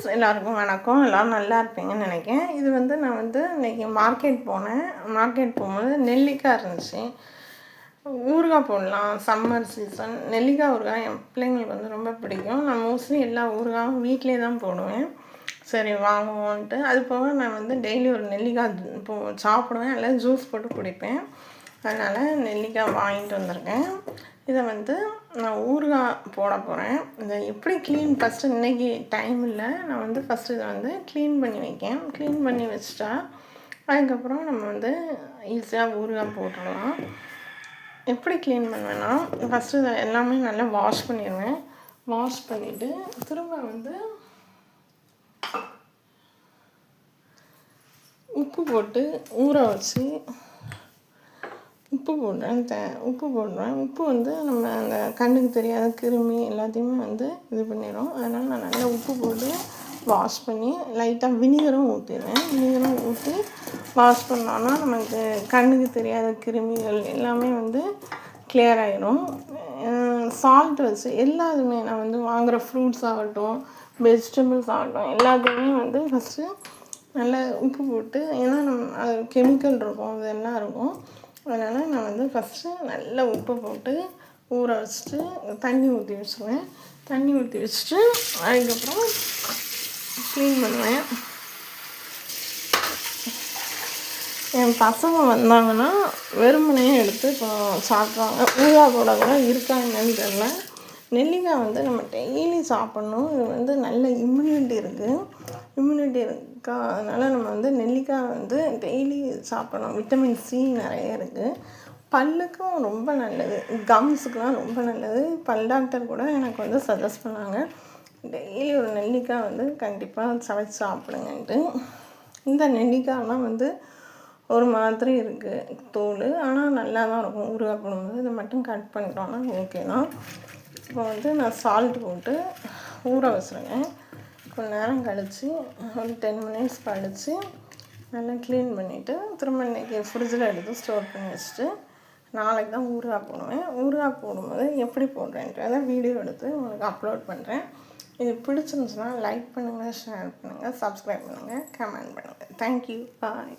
Friends எல்லாருக்கும் வணக்கம். எல்லோரும் நல்லா இருப்பீங்கன்னு நினைக்கிறேன். இது வந்து நான் வந்து இன்றைக்கி மார்க்கெட் போனேன். மார்க்கெட் போகும்போது நெல்லிக்காய் இருந்துச்சு. ஊறுகாய் போடலாம், சம்மர் சீசன். நெல்லிக்காய் ஊறுகாய் என் பிள்ளைங்களுக்கு வந்து ரொம்ப பிடிக்கும். நான் மோஸ்ட்லி எல்லா ஊறுகாயும் வீட்டிலே தான் போடுவேன். சரி வாங்குவோன்ட்டு. அது போக நான் வந்து டெய்லி ஒரு நெல்லிக்காய் சாப்பிடுவேன், இல்லை ஜூஸ் போட்டு குடிப்பேன். அதனால் நெல்லிக்காய் வாங்கிட்டு வந்திருக்கேன். இதை வந்து நான் ஊறுகாய் போட போகிறேன். இதை எப்படி ஃபஸ்ட்டு இன்றைக்கி டைம் இல்லை, நான் வந்து ஃபஸ்ட்டு இதை வந்து க்ளீன் பண்ணி வைக்கேன். க்ளீன் பண்ணி வச்சிட்டா அதுக்கப்புறம் நம்ம வந்து ஈஸியாக ஊறுகாய் போட்டுடலாம். எப்படி க்ளீன் பண்ணுவேன்னா, ஃபஸ்ட்டு இதை எல்லாமே நல்லா வாஷ் பண்ணிடுவேன். வாஷ் பண்ணிவிட்டு திரும்ப வந்து உப்பு போட்டு ஊற வச்சு உப்பு போடுறேன். உப்பு வந்து நம்ம அந்த கண்ணுக்கு தெரியாத கிருமி எல்லாத்தையுமே வந்து இது பண்ணிடும். அதனால் நான் நல்லா உப்பு போட்டு வாஷ் பண்ணி லைட்டாக வினிகரும் ஊற்றிடுவேன். வினிகரும் ஊற்றி வாஷ் பண்ணோன்னா நமக்கு கண்ணுக்கு தெரியாத கிருமிகள் எல்லாமே வந்து கிளியர் ஆகிடும். சால்ட் வச்சு எல்லாத்துமே நான் வந்து வாங்குகிற ஃப்ரூட்ஸ் ஆகட்டும், வெஜிடபிள்ஸ் ஆகட்டும், எல்லாத்தையுமே வந்து ஃபஸ்ட்டு நல்லா உப்பு போட்டு, ஏன்னா அது கெமிக்கல் இருக்கும், இதெல்லாம் இருக்கும். அதனால் நான் வந்து ஃபஸ்ட்டு நல்லா உப்பு போட்டு ஊற வச்சுட்டு தண்ணி ஊற்றி வச்சுருவேன். தண்ணி ஊற்றி வச்சுட்டு அதுக்கப்புறம் க்ளீன் பண்ணுவேன். என் பசங்க வந்தாங்கன்னா வெறுமனையே எடுத்து இப்போ சாப்பிட்றாங்க. ஊறுகாய் போட கூட இருக்கா என்னன்னு தெரியல. நெல்லிக்காய் வந்து நம்ம டெய்லி சாப்பிட்ணும். இது வந்து நல்ல இம்யூனிட்டி இருக்கா, அதனால் நம்ம வந்து நெல்லிக்காய் வந்து டெய்லி சாப்பிடணும். விட்டமின் சி நிறைய இருக்குது. பல்லுக்கும் ரொம்ப நல்லது, கம்ஸுக்கெலாம் ரொம்ப நல்லது. பல் டாக்டர் கூட எனக்கு வந்து சஜஸ்ட் பண்ணாங்க, டெய்லி ஒரு நெல்லிக்காய் வந்து கண்டிப்பாக சமைச்சு சாப்பிடுங்கன்ட்டு. இந்த நெல்லிக்காயெலாம் வந்து ஒரு மாதிரி இருக்குது தோல், ஆனால் நல்லா தான் இருக்கும் ஊறுகாய் போடும்போது. இதை மட்டும் கட் பண்ணிட்டோன்னா ஓகே தான். இப்போ வந்து நான் சால்ட் போட்டு ஊற வச்சுருக்கேன். கொஞ்சம் நேரம் கழித்து ஒரு 10 மினிட்ஸ் கழித்து நல்லா க்ளீன் பண்ணிவிட்டு திரும்ப இன்றைக்கி ஃப்ரிட்ஜில் எடுத்து ஸ்டோர் பண்ணி வச்சுட்டு நாளைக்கு தான் ஊறுகாய் போடுவேன். ஊறுகாய் போடும்போது எப்படி போடுறேன்றதை வீடியோ எடுத்து உங்களுக்கு அப்லோட் பண்ணுறேன். இது பிடிச்சிருந்துச்சுன்னா லைக் பண்ணுங்கள், ஷேர் பண்ணுங்கள், சப்ஸ்கிரைப் பண்ணுங்கள், கமெண்ட் பண்ணுங்கள். தேங்க்யூ, பாய்.